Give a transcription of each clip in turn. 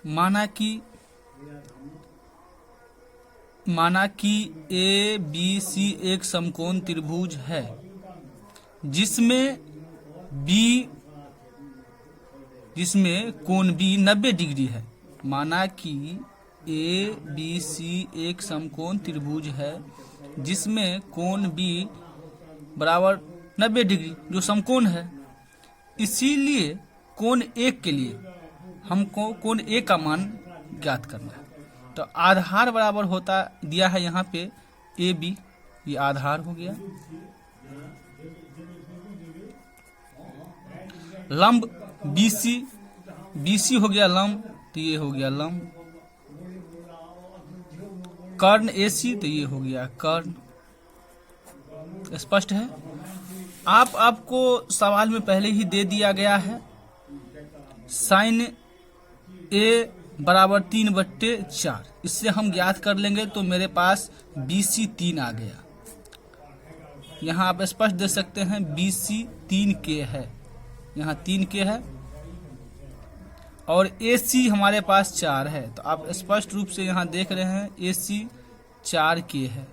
माना कि A B C एक समकोण त्रिभुज है जिसमें कोण बी 90 डिग्री है। माना कि ए बी सी एक समकोण त्रिभुज है जिसमें कोण बी बराबर 90 डिग्री जो समकोण है। इसीलिए कोण एक के लिए हमको कोण ए का मान ज्ञात करना है। तो आधार बराबर होता दिया है यहाँ पे ए बी, ये आधार हो गया। लंब BC हो गया लंब, तो ये हो गया लंब। कर्ण AC, तो ये हो गया कर्ण। स्पष्ट है। आपको सवाल में पहले ही दे दिया गया है साइन A बराबर 3/4। इससे हम ज्ञात कर लेंगे तो मेरे पास BC 3 आ गया। यहाँ आप स्पष्ट दे सकते हैं BC 3K है, यहाँ 3K है और AC हमारे पास 4 है। तो आप स्पष्ट रूप से यहाँ देख रहे हैं AC 4K है।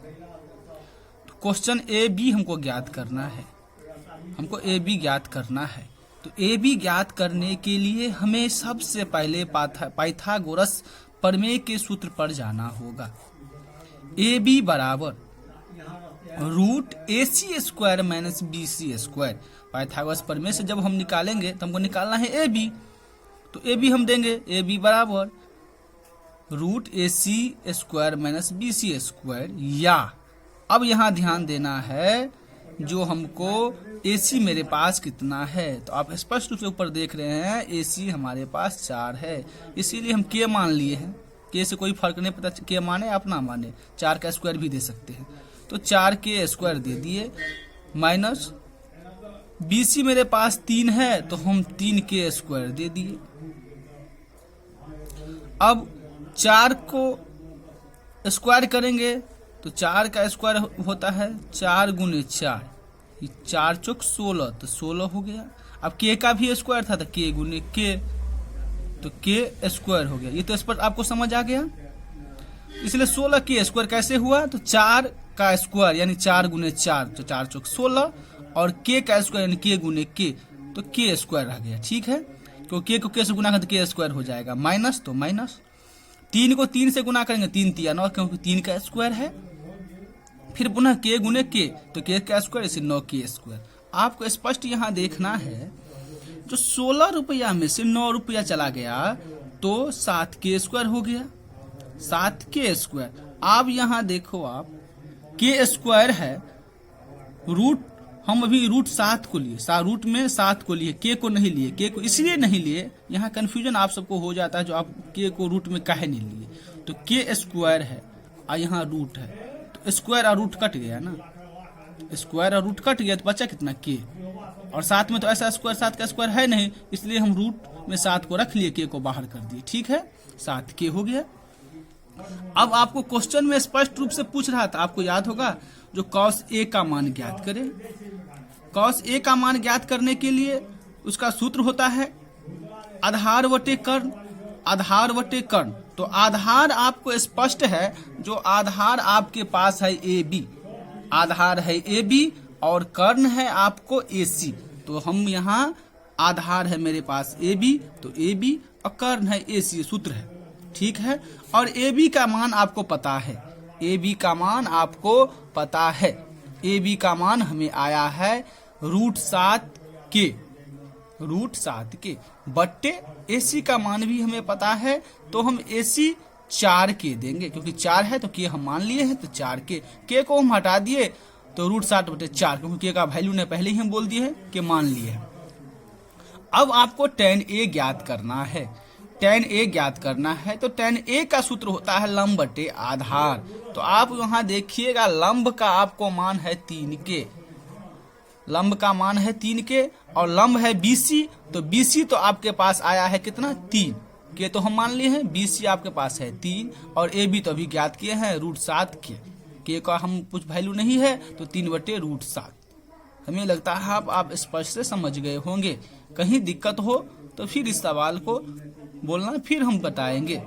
तो क्वेश्चन AB हमको ज्ञात करना है, हमको AB ज्ञात करना है। तो AB ज्ञात करने के लिए हमें सबसे पहले पाइथागोरस प्रमेय के सूत्र पर जाना होगा। AB बराबर √AC² - BC²। पाइथागोरस प्रमेय से जब हम निकालेंगे तो हमको निकालना है AB। तो AB हम देंगे AB बराबर √AC² - BC²। या अब यहाँ ध्यान देना है जो हमको AC मेरे पास कितना है। तो आप स्पष्ट रूप से ऊपर देख रहे हैं AC हमारे पास 4 है, इसीलिए हम K मान लिए हैं। K से कोई फर्क नहीं पड़ता, K माने अपना माने, 4 का स्क्वायर भी दे सकते हैं। तो 4K² दे दिए माइनस BC मेरे पास 3 है तो हम 3K² दे दिए। अब 4 को स्क्वायर करेंगे तो 4 का स्क्वायर होता है 4 × 4, 4 चौक 16, तो 16 हो गया। अब K का भी स्क्वायर था तो K × K, तो K² हो गया। ये तो स्पष्ट आपको समझ आ गया। इसलिए 16K² कैसे हुआ, तो 4 का स्क्वायर यानी 4 × 4, तो 4 चौक 16 और K का स्क्वायर यानी K × K, तो K² रह गया। ठीक है, तो K को K से गुना करते K² हो जाएगा। माइनस, तो माइनस 3 को 3 से गुना करेंगे 3 × 3 = 9, क्योंकि 3 का स्क्वायर है। फिर पुनः K × K, तो K का स्क्वायर इसे 9K²। आपको स्पष्ट यहाँ देखना है जो 16 रुपया में से 9 रुपया चला गया तो 7K² हो गया, 7K²। अब यहाँ देखो आप K² है रूट, हम अभी √7 को लिए, रूट में 7 को लिए, K को नहीं लिए। K को इसलिए नहीं लिए, यहाँ कंफ्यूजन आप सबको हो जाता है जो आप K को रूट में काहे नहीं लिए। तो K² है और यहाँ रूट है, तो स्क्वायर और रूट कट गया ना, स्क्वायर और रूट कट गया तो बचा कितना K। और 7 में तो ऐसा स्क्वायर 7 का स्क्वायर है नहीं, इसलिए हम रूट में 7 को रख लिए, K को बाहर कर दिए। ठीक है, 7K हो गया। अब आपको क्वेश्चन में स्पष्ट रूप से पूछ रहा था, आपको याद होगा जो cos A का मान ज्ञात करें। cos A का मान ज्ञात करने के लिए उसका सूत्र होता है आधार बटे कर्ण, आधार बटे कर्ण। तो आधार आपको स्पष्ट है, जो आधार आपके पास है AB, आधार है AB और कर्ण है आपको AC। तो हम यहाँ आधार है मेरे पास AB, तो AB और कर्ण है AC, सूत्र है। ठीक है, और AB का मान आपको पता है, AB का मान आपको पता है। AB का मान हमें आया है √7K, √7K बट्टे AC का मान भी हमें पता है, तो हम AC 4K देंगे, क्योंकि 4 है तो K हम मान लिए हैं, तो 4K। K को हम हटा दिए तो √7/4, क्योंकि K का वैल्यू ने पहले ही हम बोल दिए हैं कि मान लिए हैं। अब आपको tan A ज्ञात करना है, tan A ज्ञात करना है। तो tan A का सूत्र होता है लंब बटे आधार। तो आप यहाँ देखिएगा लंब का आपको मान है 3K, लंब का मान है 3K और लंब है BC, तो BC तो आपके पास आया है कितना 3, K तो हम मान लिए हैं, BC आपके पास है 3 और AB तो अभी ज्ञात किए हैं √7K, K का हम कुछ वैल्यू नहीं है तो 3/√7। हमें लगता है आप स्पष्ट से समझ गए होंगे। कहीं दिक्कत हो तो फिर इस सवाल को बोलना, फिर हम बताएंगे।